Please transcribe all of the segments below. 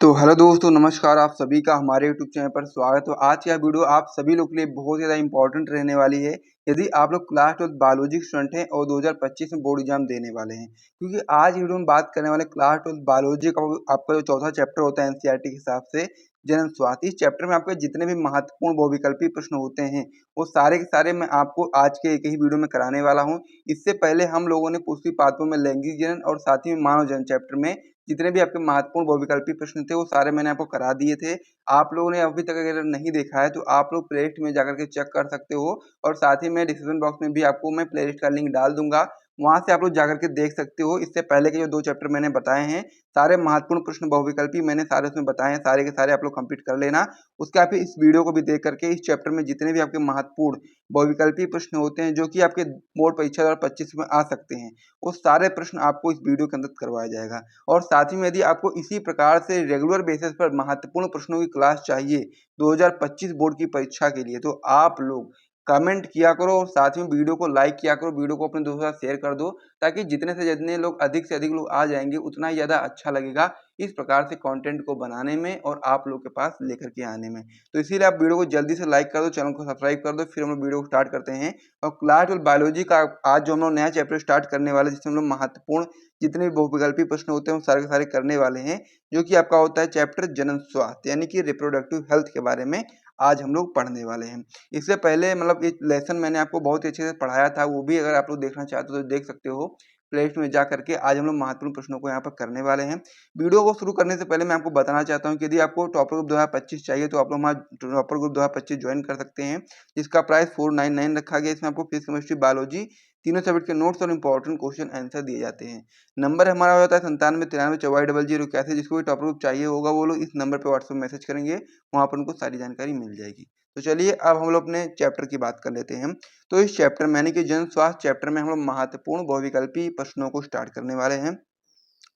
तो हेलो दोस्तों, नमस्कार। आप सभी का हमारे यूट्यूब चैनल पर स्वागत है। आज की यह वीडियो आप सभी लोग के लिए बहुत ज़्यादा इंपॉर्टेंट रहने वाली है यदि आप लोग क्लास 12 बायोलॉजी स्टूडेंट हैं और 2025 में बोर्ड एग्जाम देने वाले हैं, क्योंकि आज वीडियो में बात करने वाले क्लास 12 बायोलॉजी का आपका जो चौथा चैप्टर होता है एनसीईआरटी के हिसाब से जनन स्वास्थ्य। इस चैप्टर में आपके जितने भी महत्वपूर्ण बहुविकल्पी प्रश्न होते हैं वो सारे के सारे मैं आपको आज के एक ही वीडियो में कराने वाला हूँ। इससे पहले हम लोगों ने पुष्टि पात्रों में लैंगिक जनन और साथ ही में मानव जनन चैप्टर में जितने भी आपके महत्वपूर्ण बहुविकल्पी प्रश्न थे वो सारे मैंने आपको करा दिए थे। आप लोगों ने अभी तक अगर नहीं देखा है तो आप लोग प्लेलिस्ट में जाकर के चेक कर सकते हो और साथ ही मैं डिस्क्रिप्शन बॉक्स में भी आपको मैं प्लेलिस्ट का लिंक डाल दूंगा, वहां से आप लोग जाकर के देख सकते हो। इससे पहले के जो 2 चैप्टर मैंने बताए हैं सारे महत्वपूर्ण प्रश्न बहुविकल्पी मैंने सारे उसमें बताए हैं, सारे के सारे आप लोग कंप्लीट कर लेना। उसके आप इस वीडियो को भी देख करके इस चैप्टर में जितने भी आपके महत्वपूर्ण बहुविकल्पी प्रश्न होते हैं जो कि आपके बोर्ड परीक्षा 2025 में आ सकते हैं वो सारे प्रश्न आपको इस वीडियो के अंदर करवाया जाएगा। और साथ ही में यदि आपको इसी प्रकार से रेगुलर बेसिस पर महत्वपूर्ण प्रश्नों की क्लास चाहिए 2025 बोर्ड की परीक्षा के लिए तो आप लोग कमेंट किया करो और साथ में वीडियो को लाइक किया करो, वीडियो को अपने दोस्तों के साथ शेयर कर दो ताकि जितने से जितने लोग अधिक से अधिक लोग आ जाएंगे उतना ही ज़्यादा अच्छा लगेगा इस प्रकार से कंटेंट को बनाने में और आप लोग के पास लेकर के आने में। तो इसीलिए आप वीडियो को जल्दी से लाइक कर दो, चैनल को सब्सक्राइब कर दो, फिर हम लोग वीडियो को स्टार्ट करते हैं। और क्लास 12 बायोलॉजी का आज जो हम लोग नया चैप्टर स्टार्ट करने वाले जिसमें हम लोग महत्वपूर्ण जितने भी बहुविकल्पी प्रश्न होते हैं वो सारे के सारे करने वाले हैं, जो कि आपका होता है चैप्टर जनन स्वास्थ्य यानी कि रिप्रोडक्टिव हेल्थ के बारे में आज हम लोग पढ़ने वाले हैं। इससे पहले मतलब एक लेसन मैंने आपको बहुत ही अच्छे से पढ़ाया था, वो भी अगर आप लोग देखना चाहते हो तो देख सकते हो प्लेलिस्ट में जा करके। आज हम लोग महत्वपूर्ण प्रश्नों को यहाँ पर करने वाले हैं। वीडियो को शुरू करने से पहले मैं आपको बताना चाहता हूँ कि यदि आपको टॉपर ग्रुप 2025 चाहिए तो आप लोग हमारा टॉपर ग्रुप 2025 ज्वाइन कर सकते हैं, जिसका प्राइस 499 रखा गया। इसमें आपको फिजिक्स, केमिस्ट्री, बायोलॉजी तीनों सब्जेक्ट के नोट्स और इंपॉर्टेंट क्वेश्चन आंसर दिए जाते हैं। नंबर हमारा हो जाता है 9793440081। जिसको भी टॉपर ग्रुप चाहिए होगा वो लोग इस नंबर पर व्हाट्सएप मैसेज करेंगे, वहाँ पर उनको सारी जानकारी मिल जाएगी। तो चलिए अब हम लोग अपने चैप्टर की बात कर लेते हैं। तो इस चैप्टर में यानी कि जन स्वास्थ्य चैप्टर में हम लोग महत्वपूर्ण बहुविकल्पी प्रश्नों को स्टार्ट करने वाले हैं।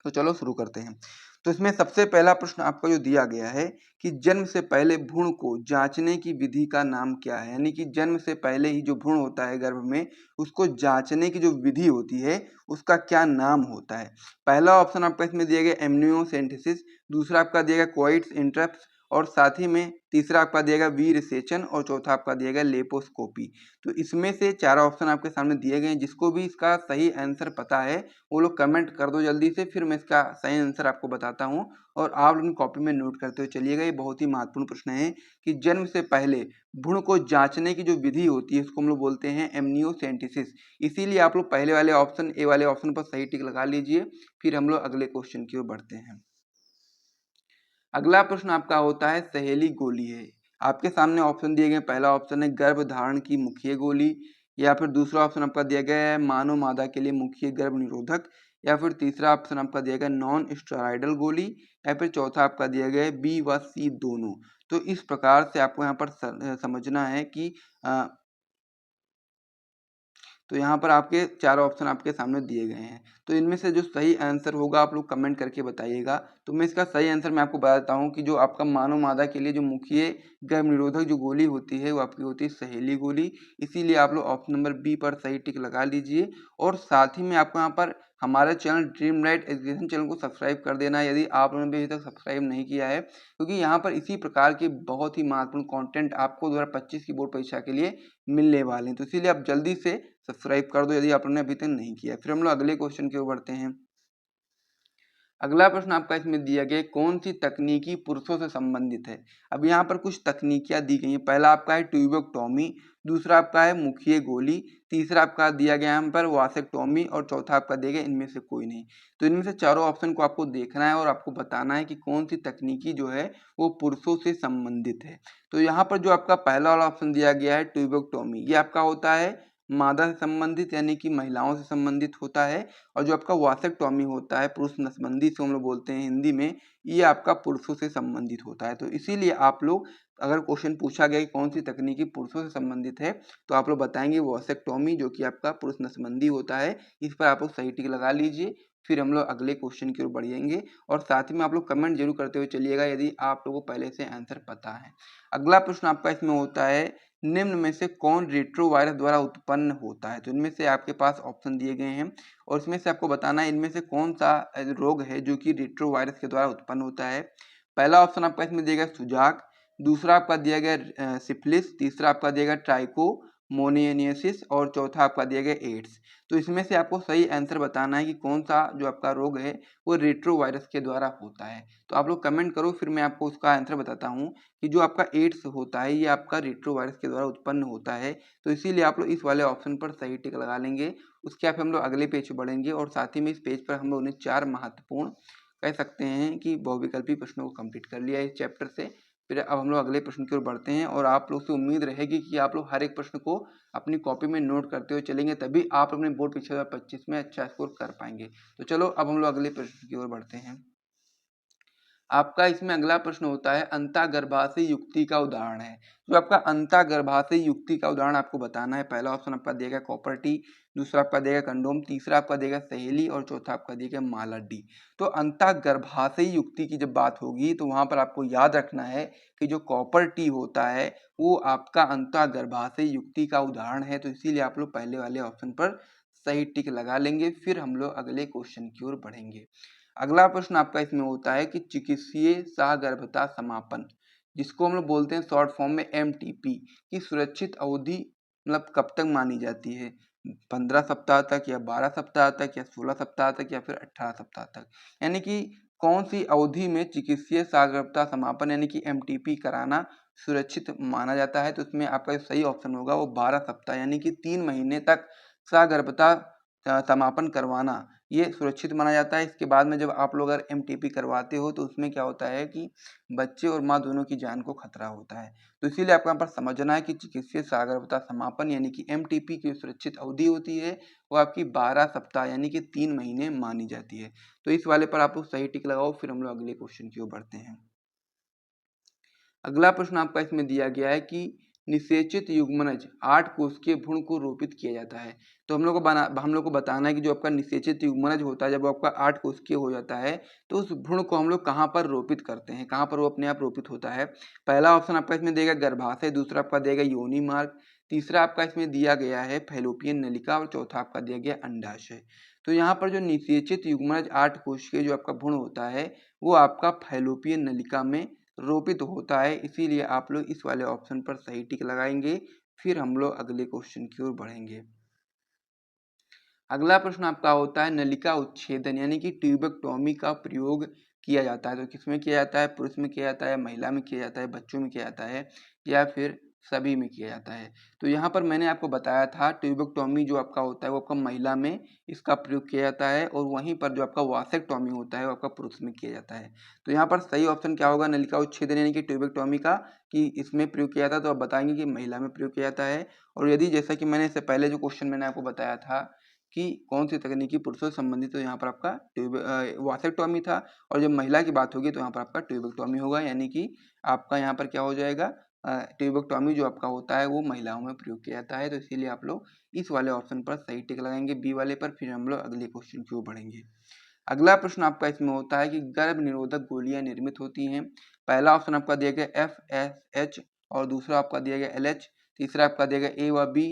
तो चलो शुरू करते हैं। तो इसमें सबसे पहला प्रश्न आपका जो दिया गया है कि जन्म से पहले भ्रूण को जांचने की विधि का नाम क्या है, यानी कि जन्म से पहले ही जो भ्रूण होता है गर्भ में उसको जांचने की जो विधि होती है उसका क्या नाम होता है। पहला ऑप्शन आपका इसमें दिया गया एमनियोसेंटेसिस, दूसरा आपका दिया गया क्वाइट्स इंटरप्ट और साथ ही में तीसरा आपका दिया गया वी रिसेचन और चौथा आपका दिया गया लेपोस्कोपी। तो इसमें से चार ऑप्शन आपके सामने दिए गए हैं, जिसको भी इसका सही आंसर पता है वो लोग कमेंट कर दो जल्दी से, फिर मैं इसका सही आंसर आपको बताता हूँ और आप लोग कॉपी में नोट करते हुए चलिएगा। ये बहुत ही महत्वपूर्ण प्रश्न है कि जन्म से पहले भ्रूण को जांचने की जो विधि होती है उसको हम लोग बोलते हैं एमनियोसेंटेसिस। इसीलिए आप लोग पहले वाले ऑप्शन ए वाले ऑप्शन पर सही टिक लगा लीजिए, फिर हम लोग अगले क्वेश्चन की ओर बढ़ते हैं। अगला प्रश्न आपका होता है सहेली गोली है। आपके सामने ऑप्शन दिए गए, पहला ऑप्शन है गर्भ धारण की मुख्य गोली, या फिर दूसरा ऑप्शन आपका दिया गया है मानव मादा के लिए मुख्य गर्भ निरोधक, या फिर तीसरा ऑप्शन आपका दिया गया नॉन स्टेरॉयडल गोली, या फिर चौथा आपका दिया गया है बी व सी दोनों। तो इस प्रकार से आपको यहाँ पर समझना है कि तो यहाँ पर आपके चार ऑप्शन आपके सामने दिए गए हैं। तो इनमें से जो सही आंसर होगा आप लोग कमेंट करके बताइएगा। तो मैं इसका सही आंसर मैं आपको बता देता हूँ कि जो आपका मानव मादा के लिए जो मुख्य गर्भ निरोधक जो गोली होती है वो आपकी होती है सहेली गोली। इसीलिए आप लोग ऑप्शन नंबर बी पर सही टिक लगा लीजिए। और साथ ही में आपको यहाँ पर हमारे channel dream right education channel को सब्सक्राइब कर देना है यदि आप लोगों ने भी अभी तक सब्सक्राइब नहीं किया है, क्योंकि यहाँ पर इसी प्रकार के बहुत ही महत्वपूर्ण कंटेंट आपको 2025 की बोर्ड परीक्षा के लिए मिलने वाले हैं। तो इसीलिए आप जल्दी से सब्सक्राइब कर दो यदि आपने अभी तक नहीं किया। फिर हम लोग अगले क्वेश्चन की ओर बढ़ते हैं। अगला प्रश्न आपका इसमें दिया गया कौन सी तकनीकी पुरुषों से संबंधित है। अब यहाँ पर कुछ तकनीकियां दी गई हैं। पहला आपका है ट्यूबोक्टोमी, दूसरा आपका है मुखिए गोली, तीसरा आपका दिया गया यहाँ पर वासेक्टोमी और चौथा आपका दिया गया इनमें से कोई नहीं। तो इनमें से चारों ऑप्शन को आपको देखना है और आपको बताना है कि कौन सी तकनीकी जो है वो पुरुषों से संबंधित है। तो यहाँ पर जो आपका पहला वाला ऑप्शन दिया गया है ट्यूबोक्टोमी, ये आपका होता है मादा से संबंधित यानी कि महिलाओं से संबंधित होता है। और जो आपका वासेक्टोमी होता है पुरुष नसबंदी से हम लोग बोलते हैं हिंदी में, ये आपका पुरुषों से संबंधित होता है। तो इसीलिए आप लोग अगर क्वेश्चन पूछा गया कि कौन सी तकनीकी पुरुषों से संबंधित है तो आप लोग बताएंगे वासेक्टोमी जो कि आपका पुरुष नसबंदी होता है। इस पर आप लोग सही टिक लगा लीजिए, फिर हम लोग अगले क्वेश्चन की ओर बढ़ेंगे। और साथ ही में आप लोग कमेंट जरूर करते हुए चलिएगा यदि आप लोगों को पहले से आंसर पता है। अगला प्रश्न आपका इसमें होता है निम्न में से कौन रेट्रोवायरस द्वारा उत्पन्न होता है। तो इनमें से आपके पास ऑप्शन दिए गए हैं और इसमें से आपको बताना है इनमें से कौन सा रोग है जो कि रेट्रोवायरस के द्वारा उत्पन्न होता है। पहला ऑप्शन आपका इसमें दिया गया सुजाक, दूसरा आपका दिया गया सिफिलिस, तीसरा आपका दिया गया ट्राइकोमोनियसिस और चौथा आपका दिया गया एड्स। तो इसमें से आपको सही आंसर बताना है कि कौन सा जो आपका रोग है वो रेट्रोवायरस के द्वारा होता है। तो आप लोग कमेंट करो, फिर मैं आपको उसका आंसर बताता हूँ कि जो आपका एड्स होता है ये आपका रेट्रोवायरस के द्वारा उत्पन्न होता है। तो इसीलिए आप लोग इस वाले ऑप्शन पर सही टिक लगा लेंगे। उसके बाद हम लोग अगले पेज पर बढ़ेंगे और साथ ही में इस पेज पर हम लोगों ने 4 महत्वपूर्ण कह सकते हैं कि बहुविकल्पी प्रश्नों को कंप्लीट कर लिया है इस चैप्टर से। फिर अब हम लोग अगले प्रश्न की ओर बढ़ते हैं और आप लोग से उम्मीद रहेगी कि आप लोग हर एक प्रश्न को अपनी कॉपी में नोट करते हुए चलेंगे, तभी आप अपने बोर्ड परीक्षा 2025 में अच्छा स्कोर कर पाएंगे। तो चलो अब हम लोग अगले प्रश्न की ओर बढ़ते हैं। आपका इसमें अगला प्रश्न होता है अंतःगर्भाशय युक्ति का उदाहरण है। जो आपका अंतःगर्भाशय युक्ति का उदाहरण आपको बताना है। पहला ऑप्शन आपका दिया गया कॉपर टी, दूसरा आपका दिया गया कंडोम, तीसरा आपका दिया गया सहेली और चौथा आपका दिया गया माला डी। तो अंतःगर्भाशय युक्ति की जब बात होगी तो वहां पर आपको याद रखना है कि जो कॉपर टी होता है वो आपका अंतःगर्भाशय युक्ति का उदाहरण है। तो इसीलिए आप लोग पहले वाले ऑप्शन पर सही टिक लगा लेंगे। फिर हम लोग अगले क्वेश्चन की ओर बढ़ेंगे। अगला प्रश्न आपका इसमें होता है कि चिकित्सीय सहगर्भता समापन, जिसको हम लोग बोलते हैं शॉर्ट फॉर्म में एमटीपी, की सुरक्षित अवधि मतलब कब तक मानी जाती है? 15 सप्ताह तक या 12 सप्ताह तक या 16 सप्ताह तक या फिर 18 सप्ताह तक। यानी कि कौन सी अवधि में चिकित्सीय सहगर्भता समापन यानी कि एमटीपी कराना सुरक्षित माना जाता है? तो इसमें आपका जो सही ऑप्शन होगा वो 12 सप्ताह यानी कि 3 महीने तक सहगर्भता समापन करवाना ये सुरक्षित माना जाता है। इसके बाद में जब आप लोग अगर एमटीपी करवाते हो तो उसमें क्या होता है कि बच्चे और माँ दोनों की जान को खतरा होता है। तो इसीलिए आपको यहाँ पर समझना है कि चिकित्सीय सहगर्भता समापन यानी कि एमटीपी की सुरक्षित अवधि होती है वो आपकी 12 सप्ताह यानी कि 3 महीने मानी जाती है। तो इस वाले पर आप लोग सही टिक लगाओ। फिर हम लोग अगले क्वेश्चन की ओर बढ़ते हैं। अगला प्रश्न आपका इसमें दिया गया है कि निषेचित युग्मनज 8 कोशिकीय भ्रूण को रोपित किया जाता है। तो हम लोग को बताना है कि जो आपका निषेचित युग्मनज होता है जब आपका 8 कोशिकीय हो जाता है तो उस भ्रूण को हम लोग कहाँ पर रोपित करते हैं, कहाँ पर वो अपने आप रोपित होता है? पहला ऑप्शन आपका इसमें देगा गर्भाशय, दूसरा आपका देगा योनि मार्ग, तीसरा आपका इसमें दिया गया है फैलोपियन नलिका और चौथा आपका दिया गया अंडाशय। तो यहाँ पर जो निषेचित युग्मनज 8 कोशिकीय जो आपका भ्रूण होता है वो आपका फैलोपियन नलिका में रोपित होता है। इसीलिए आप लोग इस वाले ऑप्शन पर सही टिक लगाएंगे। फिर हम लोग अगले क्वेश्चन की ओर बढ़ेंगे। अगला प्रश्न आपका होता है नलिका उच्छेदन यानी कि ट्यूबेक्टोमी का प्रयोग किया जाता है। तो किसमें किया जाता है? पुरुष में किया जाता है, महिला में किया जाता है, बच्चों में किया जाता है या फिर सभी में किया जाता है? तो यहाँ पर मैंने आपको बताया था ट्यूबेक्टोमी जो आपका होता है वो आपका महिला में इसका प्रयोग किया जाता है और वहीं पर जो आपका वासेक्टोमी होता है वो आपका पुरुष में किया जाता है। तो यहाँ पर सही ऑप्शन क्या होगा नलिका उच्छेदन यानी कि ट्यूबेक्टोमी का, कि इसमें प्रयोग किया जाता है। तो आप बताएंगे कि महिला में प्रयोग किया जाता है। और यदि जैसा कि मैंने इससे पहले जो क्वेश्चन मैंने आपको बताया था कि कौन सी तकनीकी पुरुषों से संबंधित, तो यहाँ पर आपका वासेक्टोमी था और जब महिला की बात होगी तो यहाँ पर आपका ट्यूबेक्टोमी होगा। यानी कि आपका यहाँ पर क्या हो जाएगा, ट्यूबेक्टोमी जो आपका होता है वो महिलाओं में प्रयोग किया जाता है। तो इसीलिए आप लोग इस वाले ऑप्शन पर सही टिक लगाएंगे बी वाले पर। फिर हम लोग अगले क्वेश्चन की ओर बढ़ेंगे। अगला प्रश्न आपका इसमें होता है कि गर्भ निरोधक गोलियां निर्मित होती हैं। पहला ऑप्शन आपका दिया गया FSH और दूसरा आपका दिया गया LH, तीसरा आपका दिया गया A व B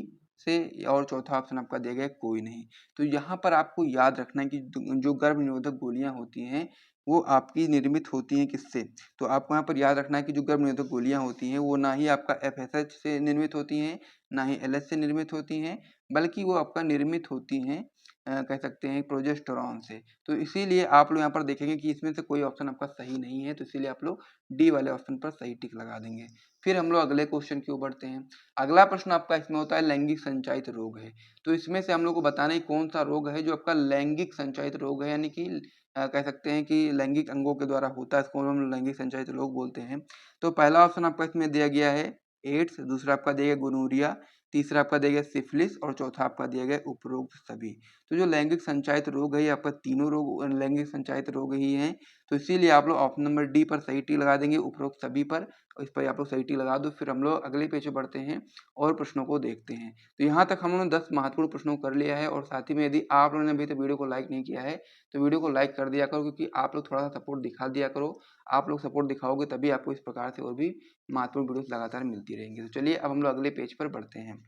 से और चौथा ऑप्शन आपका दिया गया कोई नहीं। तो यहाँ पर आपको याद रखना है कि जो गर्भ निरोधक गोलियां होती हैं वो आपकी निर्मित होती हैं किससे? तो आपको यहाँ पर याद रखना है कि जो गर्भ निरोधक गोलियां होती हैं वो ना ही आपका FSH से निर्मित होती हैं ना ही LH से निर्मित होती हैं, बल्कि वो आपका निर्मित होती हैं कह सकते हैं प्रोजेस्टेरॉन से। तो इसीलिए आप लोग यहाँ पर देखेंगे कि इसमें से कोई ऑप्शन आपका सही नहीं है। तो इसीलिए आप लोग डी वाले ऑप्शन पर सही टिक लगा देंगे। फिर हम लोग अगले क्वेश्चन की ओर बढ़ते हैं। अगला प्रश्न आपका इसमें होता है लैंगिक संचारित रोग है। तो इसमें से हम लोग को बताना है कौन सा रोग है जो आपका लैंगिक संचारित रोग है, यानी कि कह सकते हैं कि लैंगिक अंगों के द्वारा होता है, इसको हम लैंगिक संचारित रोग बोलते हैं। तो पहला ऑप्शन आपका इसमें दिया गया है एड्स, दूसरा आपका दिया गया गोनोरिया, तीसरा आपका दिया गया सिफिलिस और चौथा आपका दिया गया उपरोक्त सभी। तो जो लैंगिक संचारित रोग है ये आपका तीनों रोग लैंगिक संचारित रोग ही हैं। तो इसीलिए आप लोग ऑप्शन नंबर डी पर सही टी लगा देंगे उपरोक्त सभी पर, और इस पर आप लोग सही टी लगा दो। फिर हम लोग अगले पेज पे बढ़ते हैं और प्रश्नों को देखते हैं। तो यहाँ तक हम लोगों ने 10 महत्वपूर्ण प्रश्नों को कर लिया है और साथ ही में यदि आप लोगों ने अभी तक वीडियो को लाइक नहीं किया है तो वीडियो को लाइक कर दिया करो, क्योंकि आप लोग थोड़ा सा सपोर्ट दिखा दिया करो। आप लोग सपोर्ट दिखाओगे तभी आपको इस प्रकार से और भी महत्वपूर्ण वीडियोस लगातार मिलती रहेंगी। तो चलिए अब हम लोग अगले पेज पर बढ़ते हैं।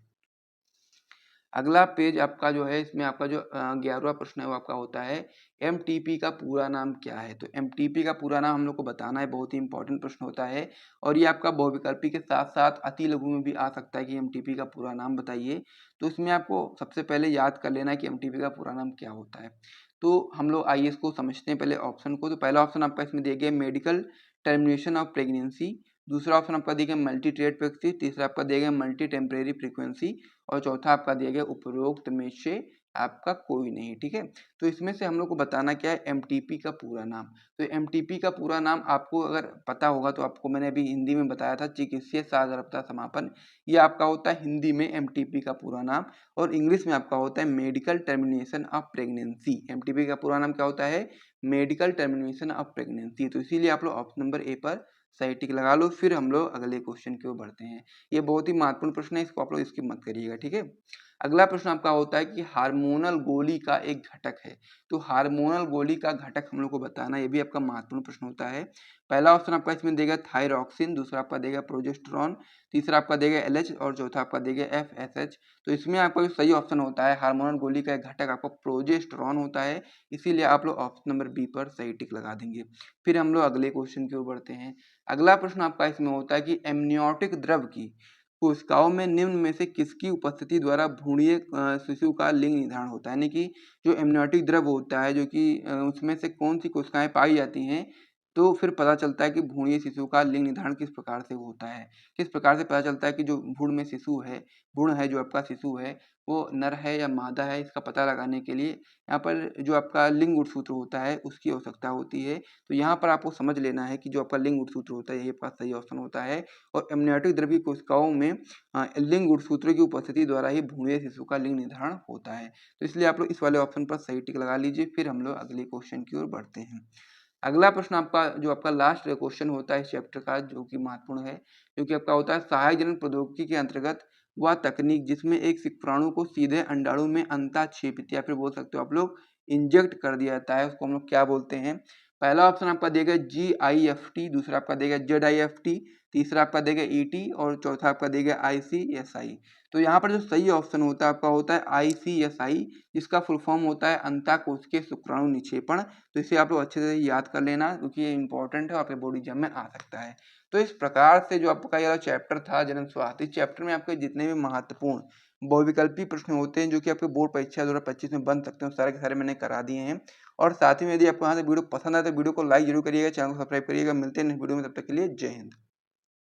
अगला पेज आपका जो है, इसमें आपका जो 11वां प्रश्न है वो आपका होता है एमटीपी का पूरा नाम क्या है। तो एमटीपी का पूरा नाम हम लोग को बताना है, बहुत ही इंपॉर्टेंट प्रश्न होता है और ये आपका बहुविकल्पी के साथ साथ अति लघु में भी आ सकता है कि एमटीपी का पूरा नाम बताइए। तो इसमें आपको सबसे पहले याद कर लेना है कि एमटीपी का पूरा नाम क्या होता है। तो हम लोग आइए इसको समझते हैं पहले ऑप्शन को। तो पहला ऑप्शन आपका इसमें दिया गया मेडिकल टर्मिनेशन ऑफ प्रेगनेंसी, दूसरा ऑप्शन आपका दिया गया मल्टी ट्रेड फ्रीक्वेंसी, तीसरा आपका दिया गया मल्टी टेम्परेरी फ्रीक्वेंसी और चौथा आपका दिया गया उपरोक्त में से आपका कोई नहीं। ठीक है, तो इसमें से हम लोग को बताना क्या है, एमटीपी का पूरा नाम। तो एमटीपी का पूरा नाम आपको अगर पता होगा तो आपको मैंने अभी हिंदी में बताया था, चिकित्सीय सागरता समापन, ये आपका होता है हिंदी में एमटीपी का पूरा नाम और इंग्लिश में आपका होता है medical termination of pregnancy. MTP का पूरा नाम क्या होता है, मेडिकल टर्मिनेशन ऑफ प्रेगनेंसी। तो इसीलिए आप लोग ऑप्शन नंबर ए पर सही टिक लगा लो। फिर हम लोग अगले क्वेश्चन की ओर बढ़ते हैं। ये बहुत ही महत्वपूर्ण प्रश्न है, इसको आप लोग स्किप मत करिएगा। ठीक है, अगला प्रश्न आपका होता है कि हार्मोनल गोली का एक घटक है। तो हार्मोनल गोली का घटक हम लोग को बताना, ये भी आपका महत्वपूर्ण प्रश्न होता है। पहला ऑप्शन आपका इसमें देगा थायरॉक्सिन, दूसरा आपका देगा प्रोजेस्टेरॉन, तीसरा आपका देगा एलएच और चौथा आपका देगा एफएसएच। तो इसमें आपका जो सही ऑप्शन होता है हार्मोनल गोली का एक घटक आपका प्रोजेस्टेरॉन होता है, इसीलिए आप लोग ऑप्शन नंबर बी पर सही टिक लगा देंगे। फिर हम लोग अगले क्वेश्चन की ओर बढ़ते हैं। अगला प्रश्न आपका इसमें होता है कि एमनियोटिक द्रव की कोशिकाओं में निम्न में से किसकी उपस्थिति द्वारा भ्रूणीय शिशु का लिंग निर्धारण होता है। यानी कि जो एमनियोटिक द्रव होता है, जो कि उसमें से कौन सी कोशिकाएं पाई जाती हैं, तो फिर पता चलता है कि भ्रूणीय शिशु का लिंग निर्धारण किस प्रकार से होता है। किस प्रकार से पता चलता है कि जो भ्रूण है जो आपका शिशु है वो नर है या मादा है, इसका पता लगाने के लिए यहाँ पर जो आपका लिंग गुणसूत्र होता है उसकी आवश्यकता होती है। तो यहाँ पर आपको समझ लेना है कि जो आपका लिंग गुणसूत्र होता है यही आपका सही ऑप्शन होता है और एमनियोटिक द्रव्य कोशिकाओं में लिंग गुणसूत्र की उपस्थिति द्वारा ही भ्रूणीय शिशु का लिंग निर्धारण होता है। तो इसलिए आप लोग इस वाले ऑप्शन पर सही टिक लगा लीजिए। फिर हम लोग अगले क्वेश्चन की ओर बढ़ते हैं। अगला प्रश्न आपका जो आपका लास्ट क्वेश्चन होता है इस चैप्टर का, जो कि महत्वपूर्ण है, जो कि आपका होता है सहायक जनन प्रौद्योगिकी के अंतर्गत वह तकनीक जिसमें एक शुक्राणु को सीधे अंडाणु में अंताक्षेपित या फिर बोल सकते हो आप लोग इंजेक्ट कर दिया जाता है, उसको हम लोग क्या बोलते हैं। पहला ऑप्शन आपका देगा GIFT, दूसरा आपका देगा ZIFT, तीसरा आपका देगा ET और चौथा आपका देगा ICSI। तो यहाँ पर जो सही ऑप्शन होता है आपका होता है ICSI, जिसका फुल फॉर्म होता है अंतःकोशिकीय शुक्राणु निक्षेपण। तो इसे आप लोग अच्छे से याद कर लेना क्योंकि ये इंपॉर्टेंट है, आपके बोर्ड एग्जाम में आ सकता है। तो इस प्रकार से जो आपका यह चैप्टर था जनन स्वास्थ्य, इस चैप्टर में आपके जितने भी महत्वपूर्ण बहुविकल्पी प्रश्न होते हैं जो कि आपके बोर्ड परीक्षा 2025 में बन सकते हैं, सारे के सारे मैंने करा दिए हैं। और साथ ही में यदि आपको यहाँ से वीडियो पसंद आए तो वीडियो को लाइक जरूर करिएगा, चैनल को सब्सक्राइब करिएगा। मिलते हैं नेक्स्ट वीडियो में, तब तक के लिए जय हिंद।